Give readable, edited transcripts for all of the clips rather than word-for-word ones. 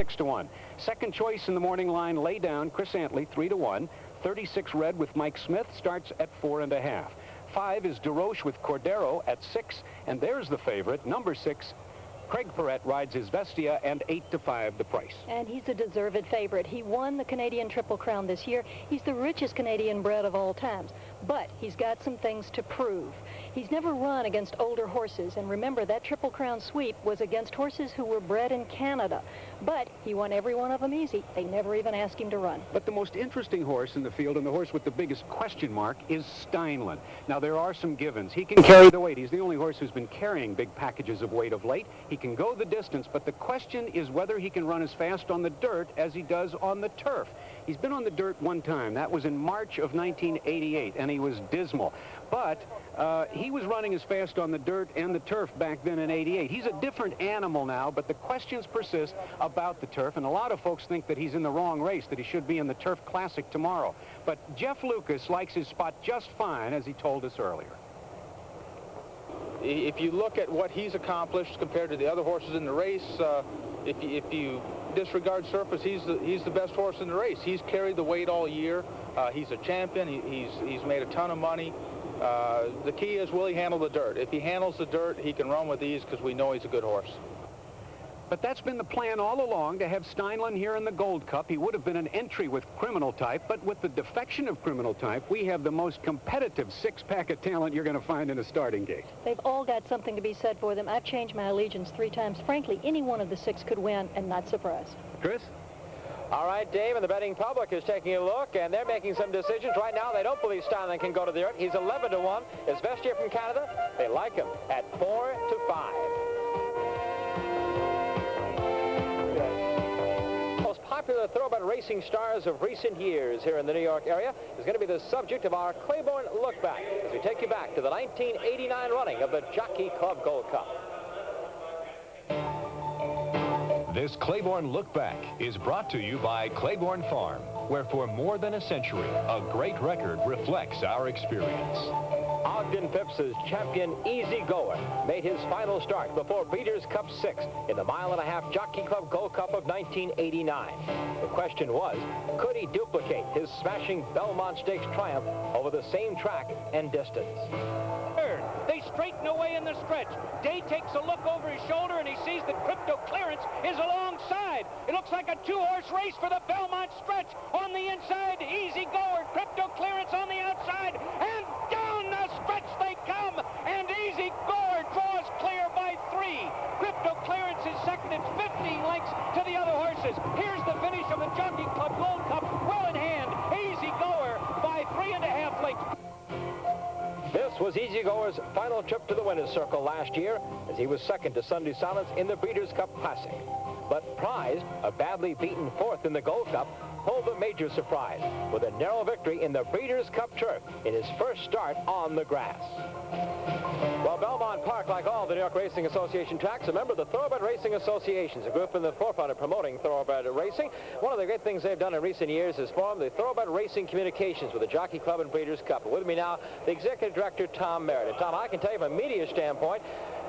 6-1. Second choice in the morning line, Lay Down, Chris Antley, 3-1. 36 Red with Mike Smith starts at 4.5. 5 is DeRoche with Cordero at 6, and there's the favorite, number 6. Craig Perrette rides his Vestia, and 8-5 the price. And he's a deserved favorite. He won the Canadian Triple Crown this year. He's the richest Canadian bred of all times. But he's got some things to prove. He's never run against older horses. And remember, that Triple Crown sweep was against horses who were bred in Canada. But he won every one of them easy. They never even asked him to run. But the most interesting horse in the field, and the horse with the biggest question mark, is Steinlen. Now, there are some givens. He can carry the weight. He's the only horse who's been carrying big packages of weight of late. He can go the distance, but the question is whether he can run as fast on the dirt as he does on the turf. He's been on the dirt one time. That was in March of 1988, and he was dismal. But he was running as fast on the dirt and the turf back then in '88. He's a different animal now, but the questions persist about the turf, and a lot of folks think that he's in the wrong race, that he should be in the Turf Classic tomorrow. But Jeff Lucas likes his spot just fine, as he told us earlier. If you look at what he's accomplished compared to the other horses in the race, if you disregard surface, he's the best horse in the race. He's carried the weight all year. He's a champion. He's made a ton of money. The key is, will he handle the dirt? If he handles the dirt, he can run with ease because we know he's a good horse. But that's been the plan all along, to have Steinlen here in the Gold Cup. He would have been an entry with Criminal Type, but with the defection of Criminal Type, we have the most competitive six-pack of talent you're going to find in a starting gate. They've all got something to be said for them. I've changed my allegiance 3 times. Frankly, any one of the 6 could win, and not surprised. Chris? All right, Dave, and the betting public is taking a look, and they're making some decisions. Right now, they don't believe Steinlen can go to the dirt. He's 11-1. His Vestia from Canada, they like him at 4-5. Most popular thoroughbred racing stars of recent years here in the New York area is going to be the subject of our Claiborne Look Back as we take you back to the 1989 running of the Jockey Club Gold Cup. This Claiborne Look Back is brought to you by Claiborne Farm, where for more than a century, a great record reflects our experience. Ogden Phipps' champion Easy Goer made his final start before Breeders' Cup 6 in the 1.5-mile Jockey Club Gold Cup of 1989. The question was, could he duplicate his smashing Belmont Stakes triumph over the same track and distance? They straighten away in the stretch. Day takes a look over his shoulder, and he sees that Crypto Clearance is alongside. It looks like a 2-horse race for the Belmont stretch. On the inside, Easy Goer, Crypto Clearance on the outside, and down the stretch they come, and Easy Goer draws clear by 3. Crypto Clearance is second. It's 15 lengths to the other horses. Here's the finish of the Jockey Club Gold Cup, well in hand. Easy Goer by 3.5 lengths. This was Easy Goer's final trip to the winner's circle last year, as he was second to Sunday Silence in the Breeders' Cup Classic. But Prized, a badly beaten 4th in the Gold Cup, pulled the major surprise with a narrow victory in the Breeders' Cup Turf in his first start on the grass. Well, Belmont Park, like all the New York Racing Association tracks, a member of the Thoroughbred Racing Association, a group in the forefront of promoting thoroughbred racing. One of the great things they've done in recent years is form the Thoroughbred Racing Communications with the Jockey Club and Breeders' Cup. With me now, the Executive Director, Tom Merritt. And Tom, I can tell you from a media standpoint,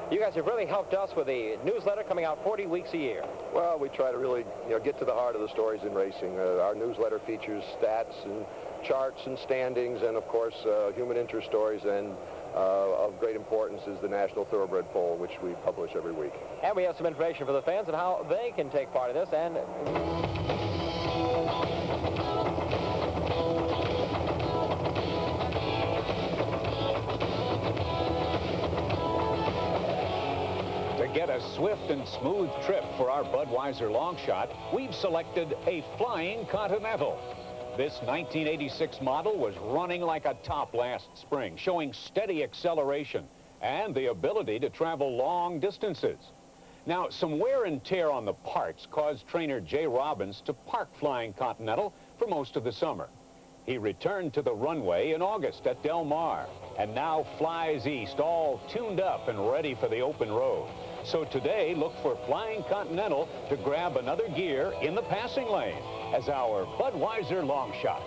you guys have really helped us with a newsletter coming out 40 weeks a year. Well, we try to really, get to the heart of the stories in racing. Our newsletter features stats and charts and standings, and of course, human interest stories. And of great importance is the National Thoroughbred Poll, which we publish every week. And we have some information for the fans on how they can take part in this. And get a swift and smooth trip for our Budweiser long shot, we've selected a Flying Continental. This 1986 model was running like a top last spring, showing steady acceleration and the ability to travel long distances. Now, some wear and tear on the parts caused trainer Jay Robbins to park Flying Continental for most of the summer. He returned to the runway in August at Del Mar and now flies east, all tuned up and ready for the open road. So today, look for Flying Continental to grab another gear in the passing lane as our Budweiser long shot.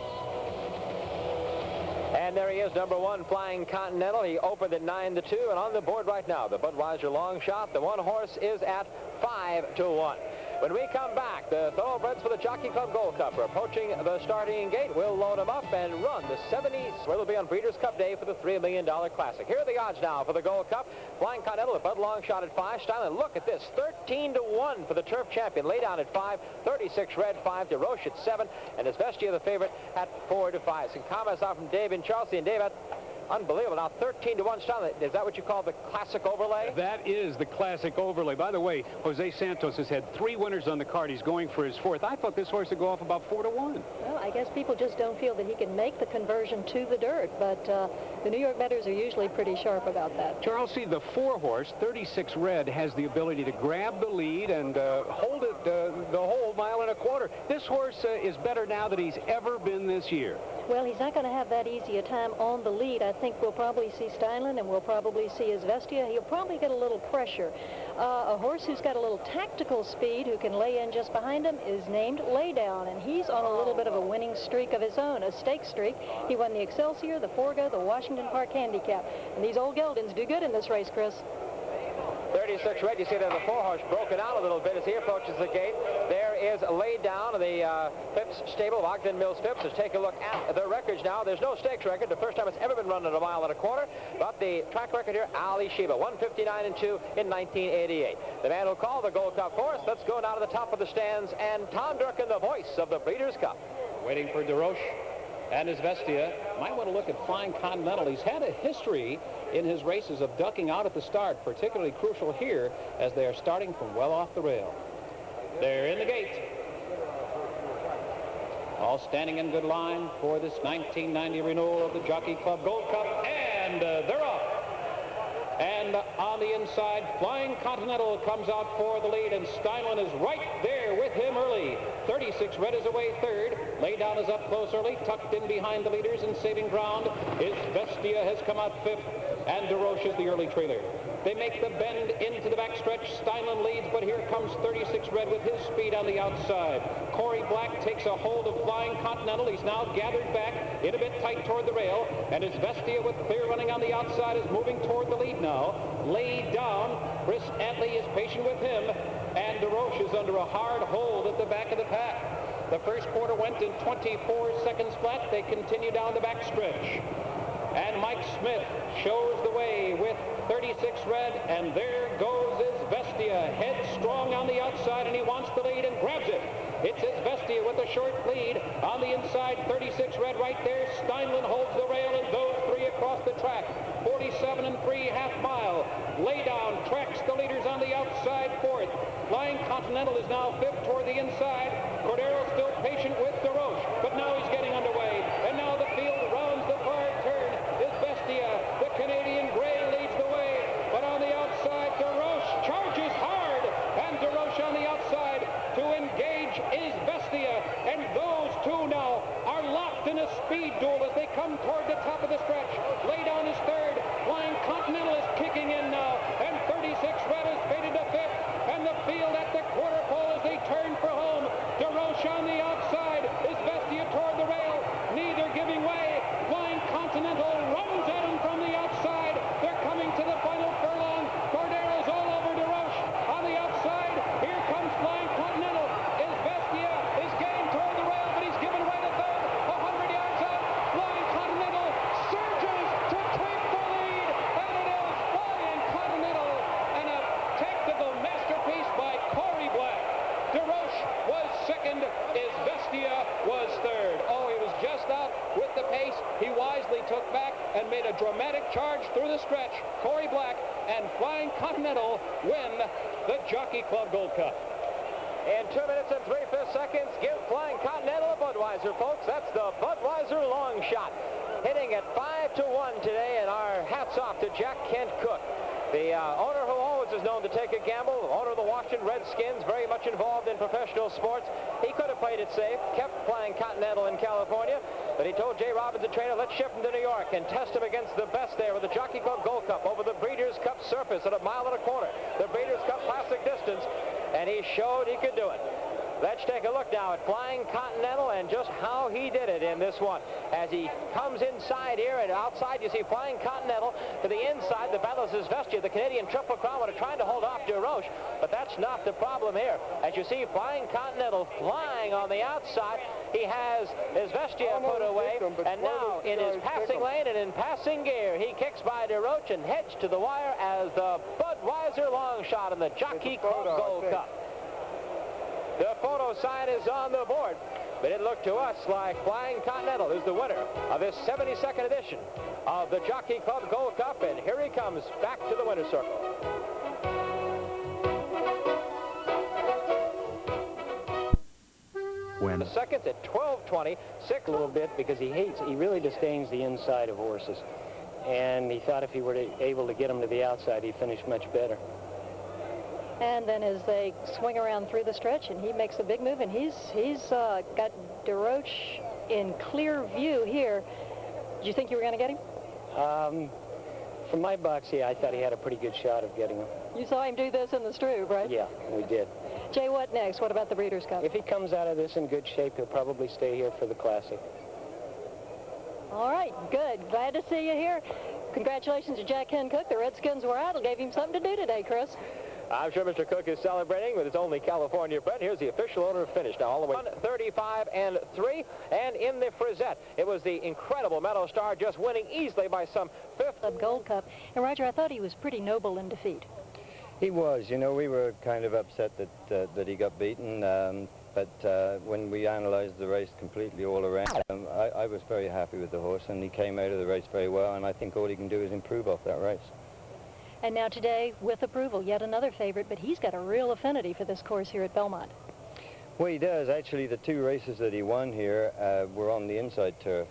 And there he is, number 1, Flying Continental. He opened at 9-2, and on the board right now, the Budweiser long shot. The one horse is at 5-1. When we come back, the thoroughbreds for the Jockey Club Gold Cup are approaching the starting gate. We'll load them up and run the 70s, where they'll be on Breeders' Cup Day for the $3 million Classic. Here are the odds now for the Gold Cup. Flying Continental, a Bud long shot at 5. Styling, look at this, 13-1 for the turf champion. Lay down at 5, 36 red, 5. DeRoche at 7, and Izvestia, the favorite, at 4-5. Some comments out from Dave in Chelsea. And Dave, unbelievable. Now 13-1 Styling. Is that what you call the classic overlay? That is the classic overlay. By the way, Jose Santos has had 3 winners on the card. He's going for his 4th. I thought this horse would go off about 4-1. Well, I guess people just don't feel that he can make the conversion to the dirt, but the New York bettors are usually pretty sharp about that. Charles, see, the 4 horse, 36 red, has the ability to grab the lead and hold it the whole 1.25 miles. This horse is better now than he's ever been this year. Well, he's not going to have that easy a time on the lead. I think we'll probably see Steinlen, and we'll probably see Izvestia. He'll probably get a little pressure. A horse who's got a little tactical speed, who can lay in just behind him, is named Laydown, and he's on a little bit of a winning streak of his own, a stake streak. He won the Excelsior, the Forgo, the Washington Park Handicap. And these old geldings do good in this race, Chris. 36 red. You see that the 4 horse broken out a little bit as he approaches the gate. There is laid down the Phipps stable, Ogden Mills Phipps. Let's take a look at the records now. There's no stakes record. The first time it's ever been run at 1.25 miles. But the track record here, Ali Sheba, 159-2 in 1988. The man who called the Gold Cup for us. Let's go now to the top of the stands. And Tom Durkin, the voice of the Breeders' Cup. Waiting for DeRoche and Izvestia. Might want to look at Flying Continental. He's had a history in his races of ducking out at the start, particularly crucial here as they are starting from well off the rail. They're in the gate. All standing in good line for this 1990 renewal of the Jockey Club Gold Cup, and they're off. And on the inside, Flying Continental comes out for the lead, and Steinlen is right there with him early. 36 red is away 3rd. Laydown is up close early, tucked in behind the leaders and saving ground. Izvestia has come out 5th, and DeRoche is the early trailer. They make the bend into the backstretch. Steinlen leads, but here comes 36 red with his speed on the outside. Corey Black takes a hold of Flying Continental. He's now gathered back in a bit tight toward the rail, and Izvestia with clear running on the outside is moving toward the lead now. Laid down, Chris Atley is patient with him, and DeRoche is under a hard hold at the back of the pack. The first quarter went in 24 seconds flat. They continue down the backstretch. And Mike Smith shows the way with 36 red, and there goes Izvestia, headstrong on the outside, and he wants the lead and grabs it. It's Izvestia with a short lead on the inside. 36 red right there. Steinlen holds the rail, and those 3 across the track. 47 3 half mile. Laydown tracks the leaders on the outside 4th. Flying Continental is now 5th toward the inside. Cordero still patient with DeRoche, but now he's getting underway, and now the field rounds the far turn. Izvestia, the Canadian gray, leads the way, but on the outside, DeRoche charges hard, and DeRoche on the outside to engage Izvestia, and those 2 now are locked in a speed duel as they come toward the top of the stretch. Laydown is 3rd, Flying Continental is kicking in now, and 36 red is faded to 5th, and the field at the quarter pole as they turn for home. DeRoche on the outside, Izvestia toward the rail, neither giving way. Flying Continental runs at him from the outside. They're coming to the final furlong. Cordero's all over DeRoche. On the outside, here comes Flying Continental. Izvestia is getting toward the rail, but he's given away to 3rd. 100 yards out. Flying Continental surges to take the lead, and it is Flying Continental, and a tactical masterpiece by Corey Black. DeRoche was 2nd. Izvestia was 3rd. Oh, he was just out with the pace. He wisely took back and made a dramatic charge through the stretch. Corey Black and Flying Continental win the Jockey Club Gold Cup. In 2 minutes and 3/5 seconds, give Flying Continental a Budweiser, folks. That's the Budweiser long shot. Hitting at 5-1 today, and our hats off to Jack Kent Cook, the owner who always is known to take a gamble, owner of the Washington Redskins, very much involved in professional sports. He could have played it safe, kept Flying Continental in California, but he told Jay Robbins, the trainer, let's ship him to New York and test him against the best there with the Jockey Club Gold Cup over the Breeders' Cup surface at 1.25 miles, the Breeders' Cup classic distance, and he showed he could do it. Let's take a look now at Flying Continental and just how he did it in this one. As he comes inside here and outside, you see Flying Continental to the inside. The Bellas Vestia, the Canadian Triple Crown, are trying to hold off DeRoche, but that's not the problem here. As you see Flying Continental flying on the outside, he has his Vestia put away, and now in his passing lane and in passing gear, he kicks by DeRoche and heads to the wire as the Budweiser long shot in the Jockey Club Gold Cup. The photo sign is on the board, but it looked to us like Flying Continental is the winner of this 72nd edition of the Jockey Club Gold Cup, and here he comes back to the winner's circle. When The second at 12:20, six A little bit because he really disdains the inside of horses, and he thought if he were able to get him to the outside, he'd finish much better. And then as they swing around through the stretch, and he makes a big move, and he's got DeRoche in clear view here. Did you think you were going to get him? From my box, yeah, I thought he had a pretty good shot of getting him. You saw him do this in the Strube, right? Yeah, we did. Jay, what next? What about the Breeders' Cup? If he comes out of this in good shape, he'll probably stay here for the Classic. All right, good. Glad to see you here. Congratulations to Jack Hen Cook. The Redskins were out. It gave him something to do today, Chris. I'm sure Mr. Cook is celebrating with his only California bred. Here's the official order finish now, all the way 135-3, and in the Frisette, it was the incredible Meadow Star just winning easily by some fifth. Gold Cup. And Roger, I thought he was pretty noble in defeat. He was. You know, we were kind of upset that he got beaten, but when we analyzed the race completely all around, I was very happy with the horse, and he came out of the race very well, and I think all he can do is improve off that race. And now today, with approval, yet another favorite, but he's got a real affinity for this course here at Belmont. Well, he does. Actually, the two races that he won here were on the inside turf,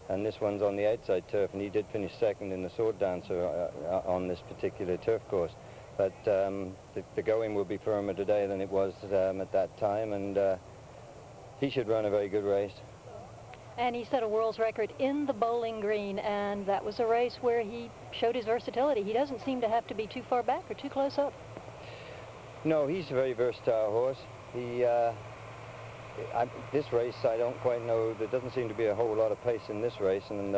and this one's on the outside turf, and he did finish second in the Sword Dancer on this particular turf course. But the going will be firmer today than it was at that time, and he should run a very good race. And he set a world's record in the Bowling Green, and that was a race where he showed his versatility. He doesn't seem to have to be too far back or too close up. No, he's a very versatile horse. This race, I don't quite know. There doesn't seem to be a whole lot of pace in this race, and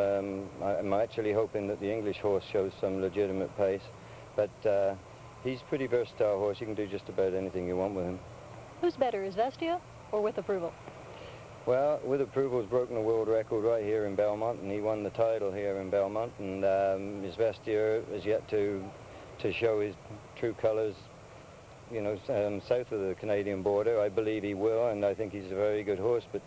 I'm actually hoping that the English horse shows some legitimate pace. But he's a pretty versatile horse. You can do just about anything you want with him. Who's better, is Vestia or with approval? Well, with approval, has broken a world record right here in Belmont, and he won the title here in Belmont, and his Vestia is yet to show his true colors, you know, south of the Canadian border. I believe he will, and I think he's a very good horse, but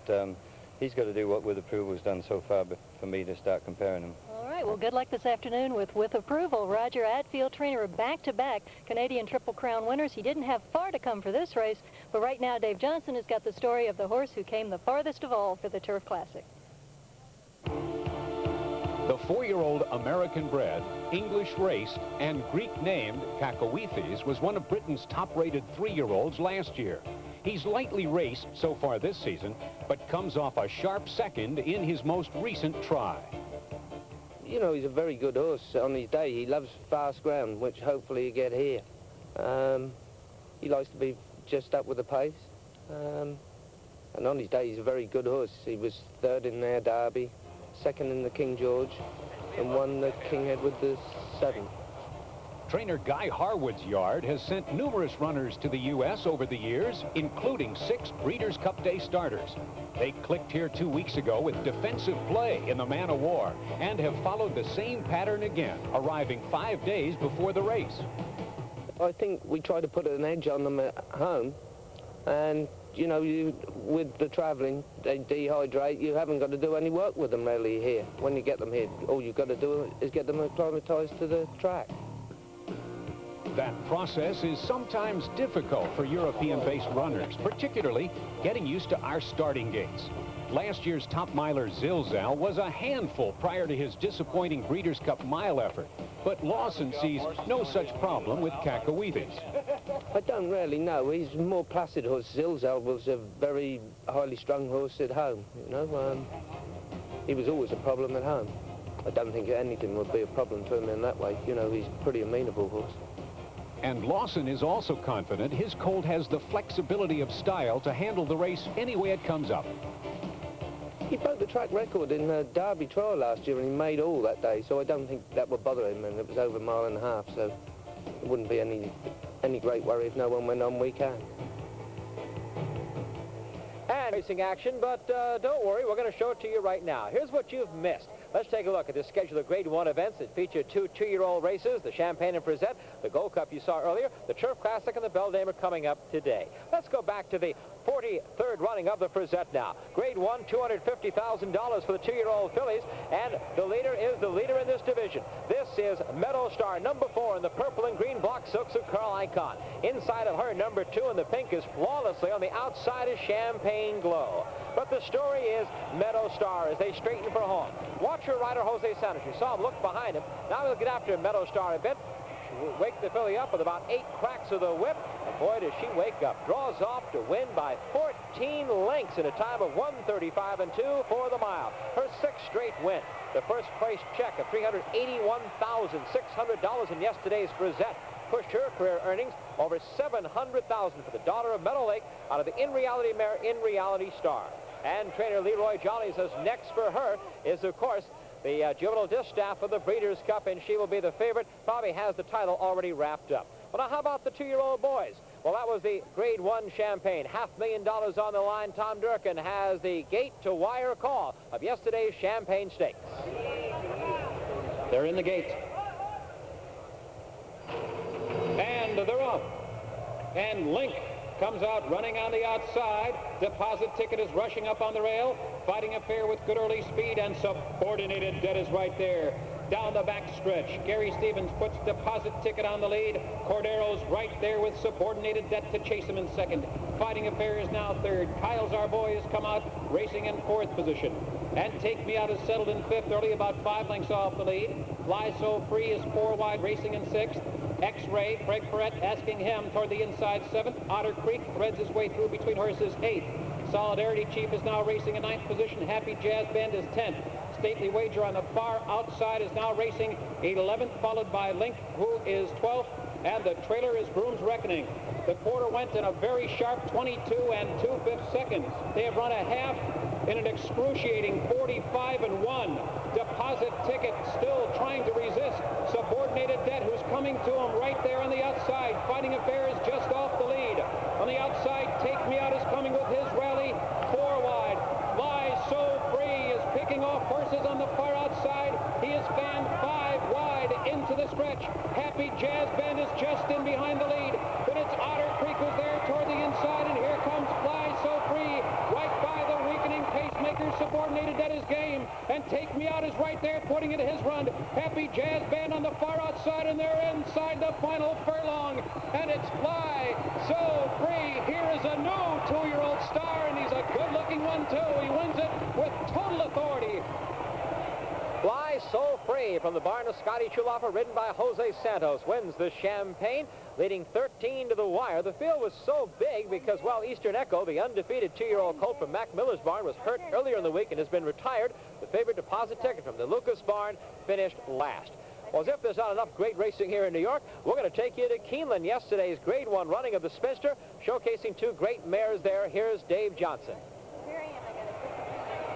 he's got to do what with approval has done so far for me to start comparing him. All right, well, good luck this afternoon with approval. Roger Atfield, trainer of back-to-back Canadian Triple Crown winners. He didn't have far to come for this race, but right now Dave Johnson has got the story of the horse who came the farthest of all for the Turf Classic. The 4-year-old American-bred, English-raced, and Greek-named Kakawithis was one of Britain's top-rated 3-year-olds last year. He's lightly raced so far this season, but comes off a sharp second in his most recent try. You know, he's a very good horse on his day. He loves fast ground, which hopefully you get here. He likes to be just up with the pace. And on his day, he's a very good horse. He was third in their Derby, second in the King George, and won the King Edward VII. Trainer Guy Harwood's yard has sent numerous runners to the U.S. over the years, including 6 Breeders' Cup Day starters. They clicked here 2 weeks ago with defensive play in the Man o' War and have followed the same pattern again, arriving 5 days before the race. I think we try to put an edge on them at home, and you know, with the travelling, they dehydrate. You haven't got to do any work with them really here. When you get them here, all you've got to do is get them acclimatised to the track. That process is sometimes difficult for European-based runners, particularly getting used to our starting gates. Last year's top miler Zilzal was a handful prior to his disappointing Breeders' Cup mile effort, but Lawson sees no such problem with Kakawithis. I don't really know. He's a more placid horse. Zilzal was a very highly strung horse at home, you know. He was always a problem at home. I don't think anything would be a problem to him in that way. You know, he's a pretty amenable horse. And Lawson is also confident his colt has the flexibility of style to handle the race any way it comes up. He broke the track record in the Derby trial last year, and he made all that day, so I don't think that would bother him, and it was over a mile and a half, so it wouldn't be any great worry if no one went on weekend. And racing action, but don't worry, we're going to show it to you right now. Here's what you've missed. Let's take a look at this schedule of Grade 1 events that feature two-year-old races, the Champagne and Frisette, the Gold Cup you saw earlier, the Turf Classic, and the Beldamer coming up today. Let's go back to the 43rd running of the Frisette now. Grade 1, $250,000 for the two-year-old fillies, and the leader is the leader in this division. This is Meadow Star, number 4 in the purple and green block silks of Carl Icahn. Inside of her, number 2 in the pink is flawlessly. On the outside is Champagne Glow. But the story is Meadow Star as they straighten for home. Watch her rider, Jose Santos. You saw him look behind him. Now we'll get after Meadow Star a bit. Wake the filly up with about 8 cracks of the whip. And boy, does she wake up. Draws off to win by 14 lengths in a time of 1:35.2 for the mile. Her 6th straight win. The first place check of $381,600 in yesterday's Frisette pushed her career earnings over $700,000 for the daughter of Meadow Lake out of the In Reality mare, In Reality Star. And trainer Leroy Jolly says next for her is, of course, the juvenile distaff of the Breeders' Cup, and she will be the favorite. Probably has the title already wrapped up. Well, now, how about the two-year-old boys? Well, that was the Grade 1 Champagne. $500,000 on the line. Tom Durkin has the gate-to-wire call of yesterday's Champagne Stakes. They're in the gate. And they're off. And Link comes out running on the outside. Deposit Ticket is rushing up on the rail. Fighting Affair with good early speed, and Subordinated Debt is right there. Down the back stretch, Gary Stevens puts Deposit Ticket on the lead. Cordero's right there with Subordinated Debt to chase him in second. Fighting Affair is now third. Kyle's Our Boy has come out racing in 4th position. And Take Me Out is settled in 5th, early about 5 lengths off the lead. Fly So Free is 4 wide racing in 6th. X-Ray, Craig Perrette asking him toward the inside 7th. Otter Creek threads his way through between horses 8th. Solidarity Chief is now racing in 9th position. Happy Jazz Band is 10th. Stately Wager on the far outside is now racing 11th, followed by Link, who is 12th, and the trailer is Broom's Reckoning. The quarter went in a very sharp 22 2/5 seconds. They have run a half in an excruciating 45-1. Deposit Ticket still trying to resist. Subordinated Debt, who's coming to him right there on the outside. Fighting Affair is just off the lead. On the outside, Take Me Out is coming with his rally 4 wide. Fly So Free is picking off horses on the far outside. He is fanned 5 wide into the stretch. Happy Jazz Band is just in behind the lead. But it's Otter Creek who's there toward the inside, and here comes Fly So Free right by the weakening pacemaker. Subordinated Debt is game, and Take Me Out is right there putting it his run. Happy Jazz Band on the far outside, and they're inside the final furlong, and it's Fly So Free. Here is a new 2-year-old star, and he's a good-looking one too. He wins it with total authority. Fly So Free from the barn of Scotty Chuloffer, ridden by Jose Santos, wins the Champagne, leading 13 to the wire. The field was so big because, well, Eastern Echo, the undefeated 2-year-old colt from Mac Miller's barn, was hurt earlier in the week and has been retired. The favorite Deposit Ticket from the Lucas barn finished last. Well, as if there's not enough great racing here in New York, we're going to take you to Keeneland. Yesterday's Grade 1 running of the Spinster, showcasing 2 great mares there. Here's Dave Johnson.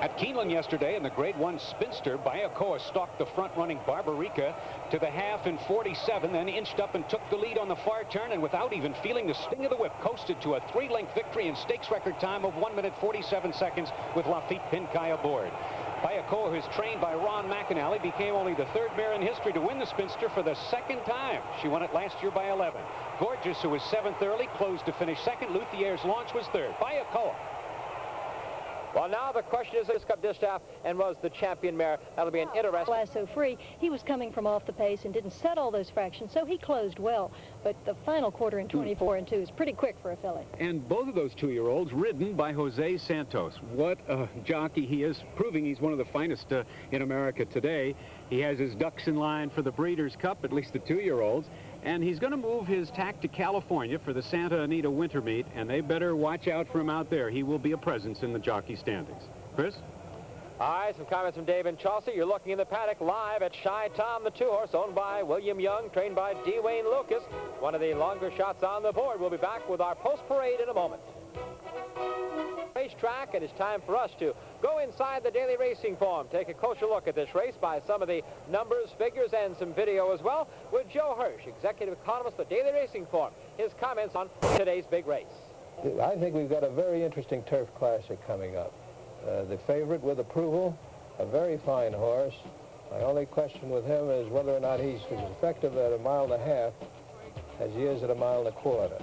At Keeneland yesterday in the Grade 1 Spinster, Bayakoa stalked the front-running Barbarica to the half in 47, then inched up and took the lead on the far turn, and without even feeling the sting of the whip, coasted to a 3-length victory in stakes record time of 1 minute 47 seconds with Lafitte Pinkai aboard. Bayakoa, who's trained by Ron McAnally, became only the 3rd mare in history to win the Spinster for the 2nd time. She won it last year by 11. Gorgeous, who was 7th early, closed to finish 2nd. Luthier's Launch was 3rd. Bayakoa. Well, now the question is this Cup distaff and was the champion mare. That'll be an interesting. Fly So Free, he was coming from off the pace and didn't set all those fractions, so he closed well. But the final quarter in 24 2 is pretty quick for a filly. And both of those 2-year-olds ridden by Jose Santos. What a jockey he is, proving he's one of the finest in America today. He has his ducks in line for the Breeders' Cup, at least the 2-year-olds. And he's going to move his tack to California for the Santa Anita Winter Meet, and they better watch out for him out there. He will be a presence in the jockey standings. Chris? All right, some comments from Dave and Chaucer. You're looking in the paddock live at Shy Tom, the 2-horse, owned by William Young, trained by D. Wayne Lucas. One of the longer shots on the board. We'll be back with our post-parade in a moment. Racetrack, and it's time for us to go inside the daily racing form, take a closer look at this race by some of the numbers, figures, and some video as well with Joe Hirsch, executive economist of the Daily Racing Form. His comments on today's big race. I think we've got a very interesting turf classic coming up. The favorite with approval, a very fine horse. My only question with him is whether or not he's as effective at 1.5 miles as he is at 1.25 miles.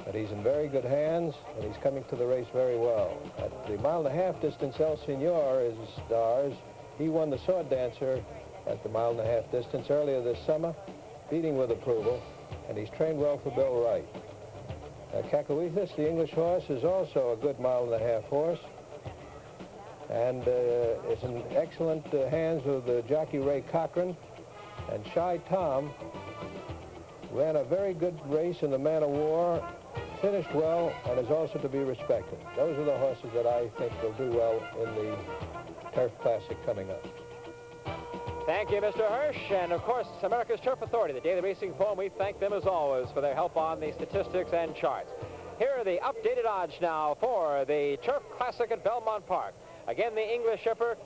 But he's in very good hands, and he's coming to the race very well. At the 1.5 mile distance, El Senor is stars. He won the Sword Dancer at the 1.5 mile distance earlier this summer, beating with approval, and he's trained well for Bill Wright. Cacahuethis, the English horse, is also a good 1.5 mile horse, and is in excellent hands with jockey Ray Cochran. And Shy Tom ran a very good race in the Man of War, finished well, and is also to be respected. Those are the horses that I think will do well in the Turf Classic coming up. Thank you, Mr. Hirsch. And, of course, America's Turf Authority, the Daily Racing Form, we thank them, as always, for their help on the statistics and charts. Here are the updated odds now for the Turf Classic at Belmont Park. Again, the English shipper,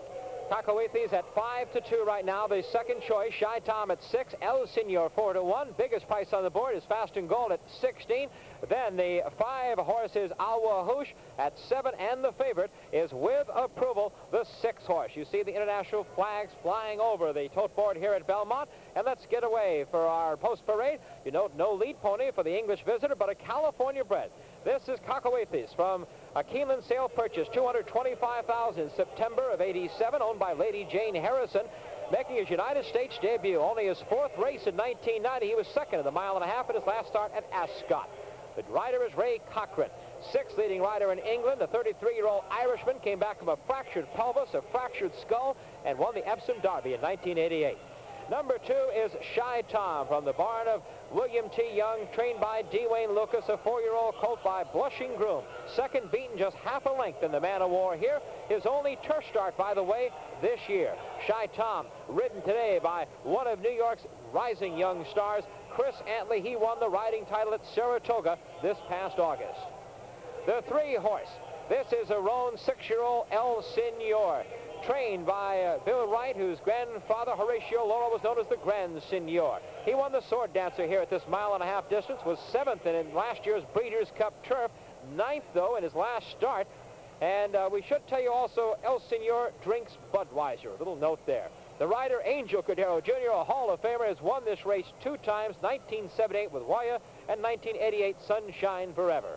Cacahuethis, at 5-2 right now. The second choice, Shy Tom at 6, El Senor 4-1. Biggest price on the board is Fast and Gold at 16. Then the 5 horses, Alwa Hoosh at 7, and the favorite is With Approval, the 6 horse. You see the international flags flying over the tote board here at Belmont. And let's get away for our post-parade. You note no lead pony for the English visitor, but a California bred. This is Cacahuethis from a Keeneland sale purchase, $225,000, September of '87, owned by Lady Jane Harrison, making his United States debut. Only his 4th race in 1990. He was second in the 1.5 miles at his last start at Ascot. The rider is Ray Cochran, 6th leading rider in England. The 33-year-old Irishman came back from a fractured pelvis, a fractured skull, and won the Epsom Derby in 1988. Number 2 is Shy Tom from the barn of William T. Young, trained by D. Wayne Lucas, a 4-year-old colt by Blushing Groom. Second, beaten just half a length in the Man of War here. His only turf start, by the way, this year. Shy Tom, ridden today by one of New York's rising young stars, Chris Antley. He won the riding title at Saratoga this past August. The 3 horse. This is a roan 6-year-old El Senor, trained by Bill Wright, whose grandfather, Horatio Laurel, was known as the Grand Senor. He won the Sword Dancer here at this 1.5 mile distance, was 7th in last year's Breeders' Cup Turf, 9th, though, in his last start. And we should tell you also, El Senor drinks Budweiser. A little note there. The rider, Angel Cordero Jr., a Hall of Famer, has won this race 2 times, 1978 with Waya and 1988 Sunshine Forever.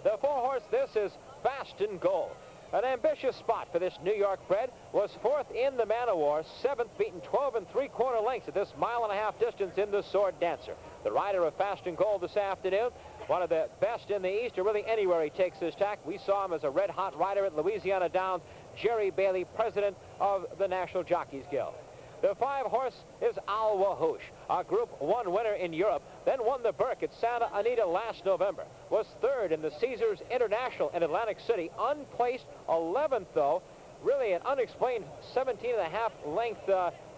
The 4 horse, this is Fast and Gold. An ambitious spot for this New York bred, was 4th in the Man of War, 7th, beaten 12 3/4 lengths at this 1.5 mile distance in the Sword Dancer. The rider of Fast and Gold this afternoon, one of the best in the East, or really anywhere he takes his tack. We saw him as a red-hot rider at Louisiana Downs. Jerry Bailey, president of the National Jockeys Guild. The 5 horse is Alwa Hoosh, a Group 1 winner in Europe, then won the Burke at Santa Anita last November. Was 3rd in the Caesars International in Atlantic City, unplaced 11th, though. Really an unexplained 17.5 length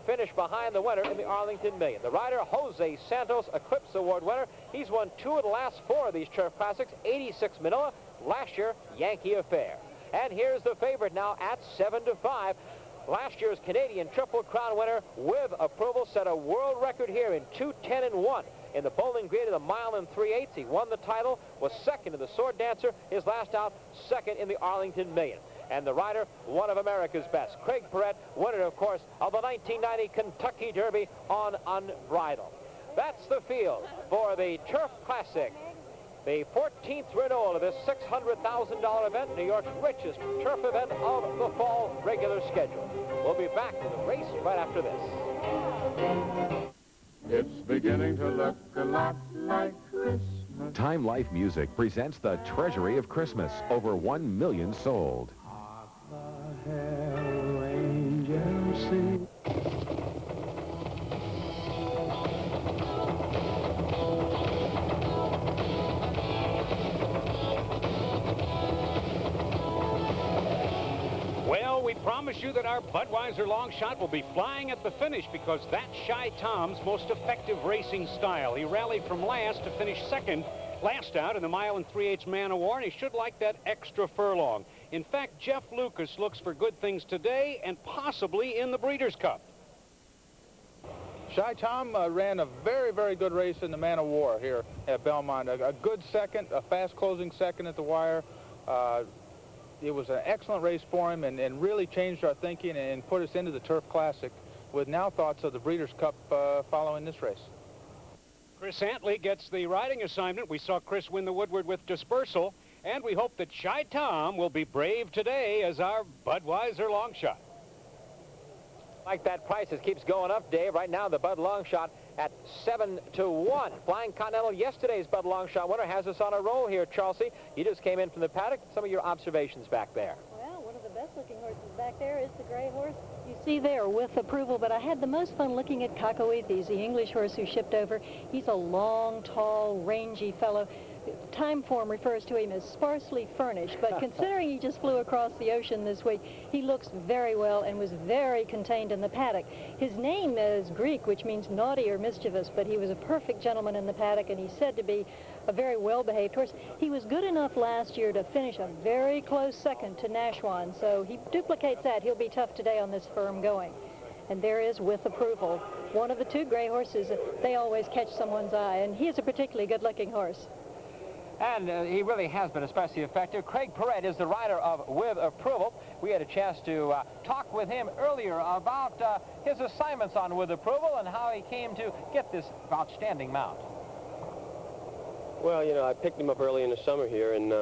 finish behind the winner in the Arlington Million. The rider, Jose Santos, Eclipse Award winner. He's won 2 of the last 4 of these Turf Classics, 86 Manila, last year Yankee Affair. And here's the favorite now at 7-5. Last year's Canadian Triple Crown winner, With Approval, set a world record here in 2:10-1 in the Bowling Green at 1 3/8. He won the title, was 2nd in the Sword Dancer, his last out, 2nd in the Arlington Million. And the rider, one of America's best, Craig Perrette, winner, of course, of the 1990 Kentucky Derby on Unbridled. That's the field for the Turf Classic, the 14th renewal of this $600,000 event, New York's richest turf event of the fall regular schedule. We'll be back to the race right after this. It's beginning to look a lot like Christmas. Time Life Music presents the Treasury of Christmas, over 1 million sold. Hark the herald angels sing. promise you that our Budweiser long shot will be flying at the finish because that's Shy Tom's most effective racing style. He rallied from last to finish second last out in the mile and 3/8 man of war, and he should like that extra furlong. In fact, Jeff Lucas looks for good things today and possibly in the Breeders' Cup. Shy Tom ran a very, very good race in the Man of War here at Belmont. A good second, a fast closing second at the wire. It was an excellent race for him and really changed our thinking and put us into the Turf Classic with now thoughts of the Breeders' Cup following this race. Chris Antley gets the riding assignment. We saw Chris win the Woodward with Dispersal, and we hope that Shy Tom will be brave today as our Budweiser long shot. Like that prices keeps going up, Dave. Right now, the Bud long shot at 7-1. Flying Continental, yesterday's Bud long shot winner, has us on a roll here, Chelsea. You just came in from the paddock. Some of your observations back there. Well, one of the best-looking horses back there is the gray horse you see there with approval, but I had the most fun looking at Cacahuetes, the English horse who shipped over. He's a long, tall, rangy fellow. Time form refers to him as sparsely furnished, but considering he just flew across the ocean this week, he looks very well and was very contained in the paddock. His name is Greek, which means naughty or mischievous, but he was a perfect gentleman in the paddock, and he's said to be a very well-behaved horse. He was good enough last year to finish a very close second to Nashwan, so he duplicates that. He'll be tough today on this firm going. And there is With Approval, one of the two gray horses. They always catch someone's eye, and he is a particularly good-looking horse. And he really has been especially effective. Craig Perret is the rider of With Approval. We had a chance to talk with him earlier about his assignments on With Approval and how he came to get this outstanding mount. Well, you know, I picked him up early in the summer here, and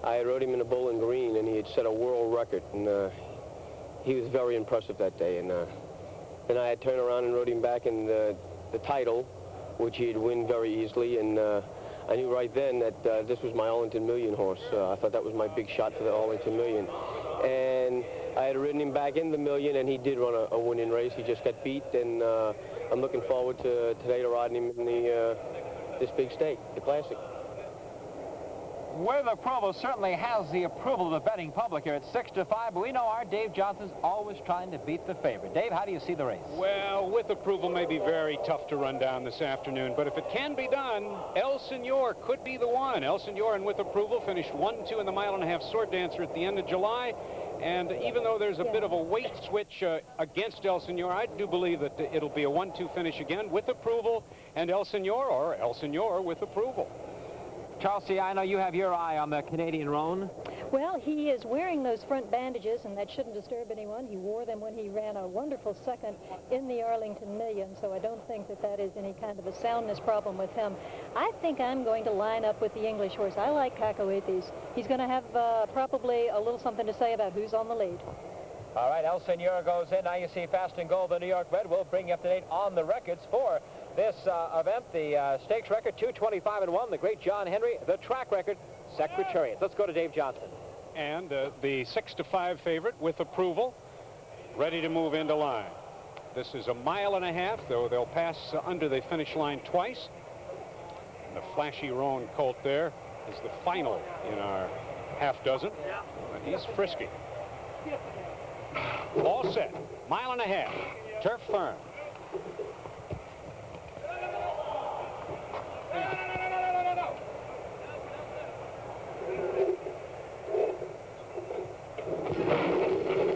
I rode him in a Bowling Green, and he had set a world record, and he was very impressive that day. And then I had turned around and rode him back in the title, which he'd win very easily, and I knew right then that this was my Arlington Million horse. I thought that was my big shot for the Arlington Million. And I had ridden him back in the Million, and he did run a winning race. He just got beat, and I'm looking forward to today to riding him in this big stake, the Classic. With Approval certainly has the approval of the betting public here at 6-5, but we know our Dave Johnson's always trying to beat the favorite. Dave, how do you see the race? Well, With Approval may be very tough to run down this afternoon, but if it can be done, El Senor could be the one. El Senor and With Approval finished 1-2 in the mile-and-a-half sword dancer at the end of July, and even though there's a bit of a weight switch against El Senor, I do believe that it'll be a 1-2 finish again, With Approval and El Senor, or El Senor With Approval. Chelsea, I know you have your eye on the Canadian roan. Well, he is wearing those front bandages, and that shouldn't disturb anyone. He wore them when he ran a wonderful second in the Arlington Million, so I don't think that that is any kind of a soundness problem with him. I think I'm going to line up with the English horse. I like Cacahuetes. He's going to have probably a little something to say about who's on the lead. All right, El Senor goes in. Now you see Fast and Gold, the New York Red. We'll bring you up to date on the records for this event. The stakes record, 225-1. The great John Henry. The track record, Secretariat. Let's go to Dave Johnson. And the 6-5 favorite, With Approval, ready to move into line. This is a mile-and-a-half, though they'll pass under the finish line twice. And the flashy roan colt there is the final in our half dozen. But he's frisky. All set. Mile-and-a-half. Turf firm.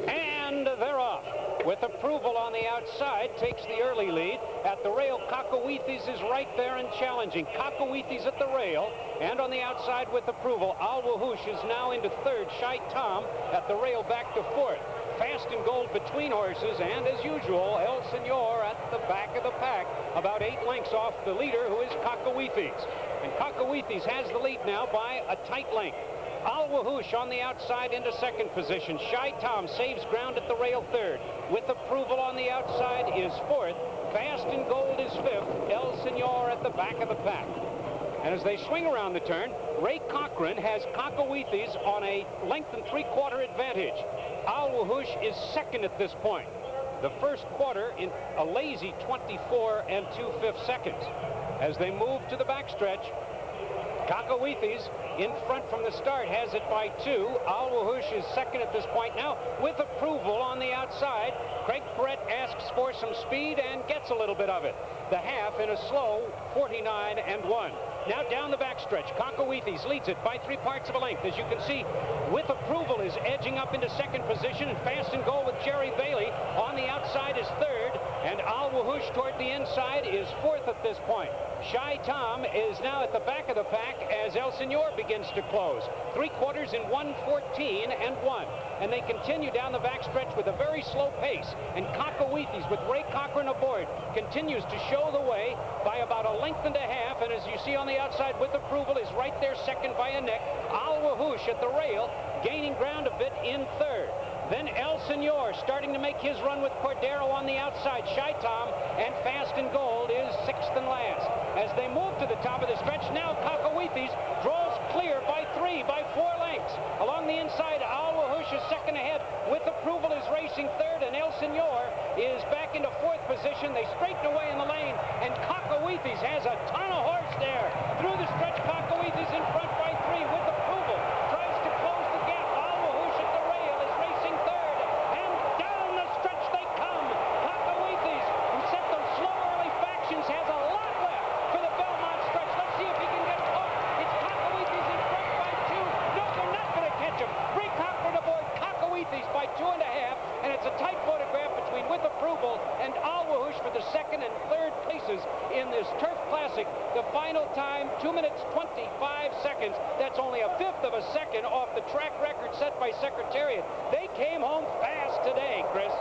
And they're off. With Approval on the outside, takes the early lead. At the rail, Cacahuetes is right there and challenging. Cacahuetes at the rail, and on the outside With Approval. Al Wahoosh is now into third. Shy Tom at the rail back to fourth. Fast and Gold between horses, and as usual, El Senor at the back of the pack, about 8 lengths off the leader, who is Cacahuetes. And Cacahuetes has the lead now by a tight length. Al Wahoosh on the outside into second position. Shy Tom saves ground at the rail third. With Approval on the outside is fourth. Fast and Gold is fifth. El Senor at the back of the pack. And as they swing around the turn, Ray Cochran has Cacahuetes on a length and 3/4 advantage. Al Wahoosh is second at this point. The first quarter in a lazy 24 2/5 seconds. As they move to the backstretch, Kakawithi's in front from the start, has it by 2. Al Wahoosh is second at this point now with approval on the outside. Craig Perrette asks for some speed and gets a little bit of it. The half in a slow 49-1. Now down the backstretch, Kakawithi's leads it by 3 parts of a length. As you can see, with approval is edging up into second position, and Fast and Goal with Jerry Bailey on the outside is third, and Al Wahoosh toward the inside is fourth at this point. Shy Tom is now at the back of the pack as El Senor begins to close. 3/4 in 1:14-1. And they continue down the backstretch with a very slow pace. And Kakawithi's, with Ray Cochran aboard, continues to show the way by about 1.5 lengths. And as you see on the outside with approval is right there second by a neck. Al Wahoosh at the rail, gaining ground a bit in third. Then El Senor starting to make his run with Cordero on the outside. Shy Tom and Fast and Gold is sixth and last. As they move to the top of the stretch, now Kakawithi's draws clear by 4 lengths. Along the inside, Al Wahoosh is second ahead. With approval is racing third, and El Senor is back into fourth position. They straighten away in the lane, and Kakawithi's has a ton of horse there. Through the stretch, Kakawithi's in front by 3 with approval. Tries to close the gap. Al Wahoosh at the rail is racing third, and down the stretch they come. Kakawithi's, who set those slow early fractions, has a lot left for the Belmont stretch. Let's see if he can get caught. It's Kakawithi's in front by 2. No, they're not going to catch him. Ray Cochran aboard Kakawithi's by 2.5, and it's a tight photograph between With Approval and Al Wahoosh for the second and third places in this Turf Classic. The final time, 2 minutes 25 seconds. That's only 1/5 of a second off the track record set by Secretariat. They came home fast today, Chris.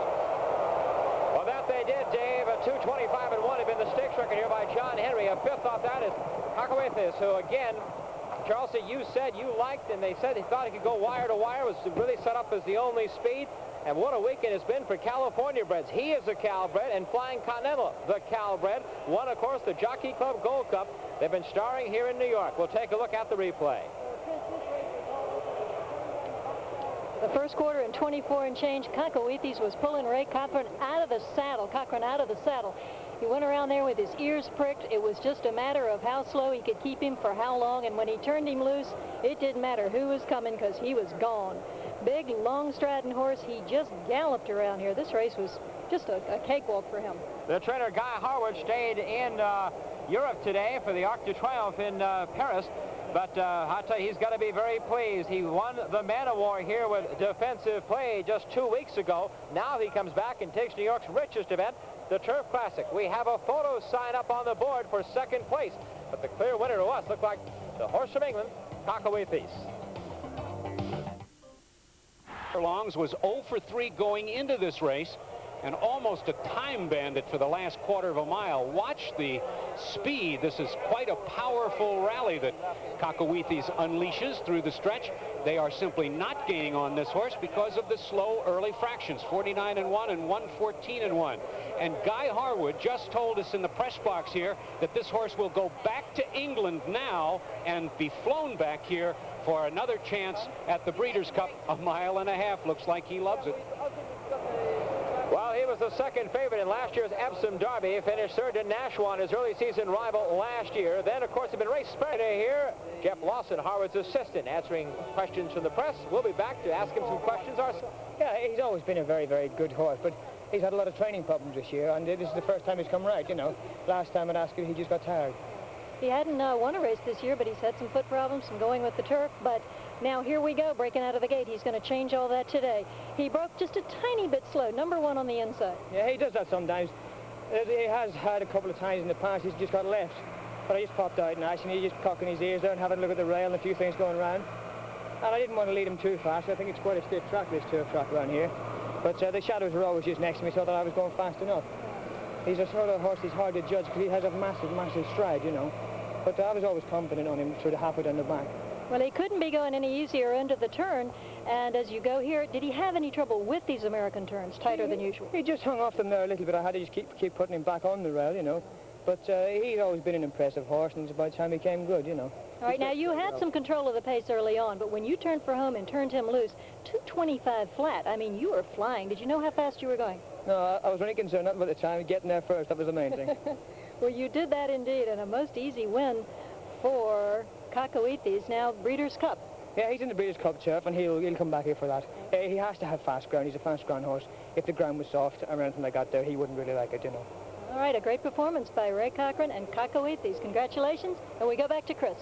Well, that they did, Dave. A 2:25-1 had been the stakes record here by John Henry. A 5th off that is Kakawithi's, who again, Charleston, you said you liked, and they said they thought he could go wire to wire, was really set up as the only speed. And what a weekend it's been for California breds. He is a Calbred, and Flying Continental, the Calbred, won, of course, the Jockey Club Gold Cup. They've been starring here in New York. We'll take a look at the replay. The first quarter in 24 and change, Kakawithi's was pulling Ray Cochran out of the saddle. He went around there with his ears pricked. It was just a matter of how slow he could keep him for how long, and when he turned him loose, it didn't matter who was coming because he was gone. Big, long striding horse. He just galloped around here. This race was just a cakewalk for him. The trainer, Guy Harwood, stayed in Europe today for the Arc de Triomphe in Paris. But I'll tell you, he's got to be very pleased. He won the Man of War here with defensive play just 2 weeks ago. Now he comes back and takes New York's richest event, the Turf Classic. We have a photo sign up on the board for second place. But the clear winner to us looked like the horse from England, Kakawithi's. Longs was 0 for 3 going into this race, and almost a time bandit for the last 1/4 of a mile. Watch the speed. This is quite a powerful rally that Kakawithi's unleashes through the stretch. They are simply not gaining on this horse because of the slow early fractions, 49-1 and 1:14-1. And Guy Harwood just told us in the press box here that this horse will go back to England now and be flown back here for another chance at the Breeders' Cup. 1.5 miles. Looks like he loves it. Well, he was the second favorite in last year's Epsom Derby. Finished third to Nashwan, his early season rival last year. Then, of course, he's been raced Saturday here. Jeff Lawson, Harwood's assistant, answering questions from the press. We'll be back to ask him some questions ourselves. Yeah, he's always been a very, very good horse, but he's had a lot of training problems this year, and this is the first time he's come right, you know. Last time at Ascot, he just got tired. He hadn't won a race this year, but he's had some foot problems from going with the turf. But now here we go, breaking out of the gate. He's going to change all that today. He broke just a tiny bit slow, #1 on the inside. Yeah, he does that sometimes. He has had a couple of times in the past, he's just got left. But I just popped out nice, and he's just cocking his ears there and having a look at the rail and a few things going around. And I didn't want to lead him too fast. I think it's quite a stiff track, this turf track around here. But the shadows were always just next to me, so that I was going fast enough. He's a sort of horse that's hard to judge because he has a massive, massive stride, you know. But I was always confident on him, sort of halfway down the back. Well, he couldn't be going any easier into the turn. And as you go here, did he have any trouble with these American turns, tighter than usual? He just hung off them there a little bit. I had to just keep putting him back on the rail, you know. But he's always been an impressive horse, and by the time he came good, you know. All right, now you had some control of the pace early on, but when you turned for home and turned him loose, 2:25 flat, I mean, you were flying. Did you know how fast you were going? No, I was really concerned not about the time, getting there first. That was the main thing. Well, you did that indeed, and a most easy win for Cacoethe is now Breeders' Cup. Yeah, he's in the Breeders' Cup turf, and he'll come back here for that. He has to have fast ground. He's a fast ground horse. If the ground was soft or anything like that there, he wouldn't really like it, you know. All right, a great performance by Ray Cochran and Cacoethes. Congratulations, and we go back to Chris.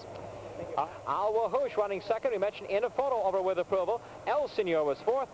Al Wahoosh running second. We mentioned in a photo over with approval. El Senor was fourth.